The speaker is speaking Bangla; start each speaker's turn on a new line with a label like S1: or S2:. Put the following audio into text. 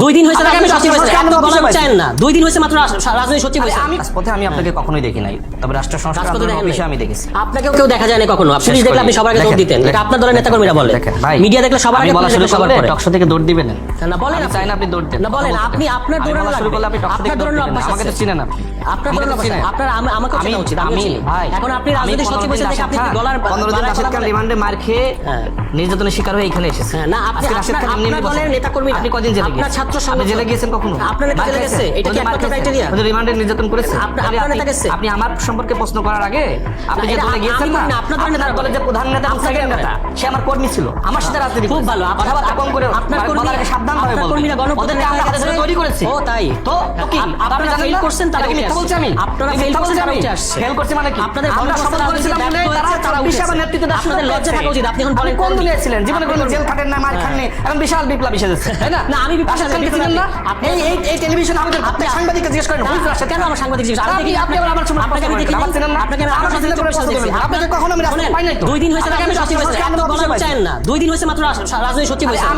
S1: 2 দিন হয়েছে তাকে আমি সচিব হয়েছে এত বলা চান না 2 দিন হয়েছে মাত্র রাজনৈতিক সচিব হয়েছে
S2: আমি পথে আমি আপনাকে কখনোই দেখি নাই, তবে রাষ্ট্র সংস্কার আন্দোলনের অফিসে আমি দেখেছি।
S1: আপনাকেও কেউ দেখা যায় না কখনো। আপনি দেখলে আপনি সবার আগে দৌড় দিতেন, এটা আপনার দলের নেতাকর্মীরা বলে। মিডিয়া দেখলে সবার আগে বলা শুরু সবার পরে
S2: টকশো থেকে দৌড় দিবেন
S1: না, বলেন
S2: চাই না আপনি দৌড় দেন
S1: না, বলেন আপনি আপনার দৌড়
S2: শুরু করলে আপনি টকশো থেকে দৌড় দিবেন। আমাকে তো চিনেন আপনি,
S1: আপনার দৌড় আপনার আমাকে চেনা উচিত। আমি
S2: ভাই
S1: এখন আপনি রাজনৈতিক সচিব হয়েছে দেখে আপনি গলার
S2: 15 দিন রাশেদ খান রিমান্ডে মার খেয়ে নির্যাতনের শিকার হয়ে এখানে এসেছে।
S1: না আপনি আপনার দলের নেতাকর্মী,
S2: আপনি কদিন জেলে গিয়েছেন?
S1: আপনার ছাত্র
S2: আপনি জেলে গিয়েছেন কখনো?
S1: আপনার নেতা জেলে গেছে, এটা কি একমাত্র ক্রাইটেরিয়া?
S2: রিমান্ডে নির্যাতন করেছে
S1: আপনার নেতা গেছে।
S2: আপনি আমার সম্পর্কে প্রশ্ন করার আগে আপনি যে দলে গিয়েছেন না, আপনার দলের যে প্রধান নেতা এবং সেকেন্ড নেতা সে আমার কর্মী ছিল, আমার সাথে রাজনীতি
S1: খুব ভালো।
S2: কথাবার্তা কম করে
S1: আপনার কর্মীরা
S2: সাবধানভাবে বলবেন।
S1: কর্মীরা
S2: ওদেরকে আমরা হাতে ধরে তৈরি করেছি।
S1: ও তাই
S2: তো কি
S1: আপনারা ফেল করছেন তারা
S2: কি মিথ্যা বলছি আমি?
S1: আপনারা ফেল করছেন তারা উঠে আসছে।
S2: ফেল করছি মানে কি?
S1: আপনাদের
S2: আমরা শপথ করেছিলাম বলে তারা বিশাল নেতৃত্ব দেওয়ার
S1: আপনাদের
S2: সুযোগ
S1: লজ্জা
S2: পেয়েছে।
S1: থাকা উচিত। আপনি এখন বলেন
S2: কোন দুনিয়ায় ছিলেন? জীবনে কোনো জেল খাটেন না, মার খাননি, এখন বিশাল বিপ্লবী সেজেছে, তাই না?
S1: না আমি
S2: রাশেদ খানকে চিনেন না? এই টেলিভিশন আমাদের প্রত্যেক সাংবাদিককে জিজ্ঞেস করেন, হুইজ রাশেদ
S1: কেন
S2: খান?
S1: আমার সাংবাদিক জিজ্ঞেস?
S2: আপনি আবার আমার সময়
S1: আপনাকে আমি দেখি
S2: আমার চিনেন না?
S1: আপনাকে আমি
S2: আমার সাথে করে প্রশ্ন করবেন। আপনাকে কখনো আমি রাস্তায় পাই নাই তো।
S1: 2 দিন হয়েছে তাকে আমি সচিব হয়েছে এত বলা চান না 2 দিন হয়েছে মাত্র রাজনৈতিক সচিব হয়েছে।
S2: আমি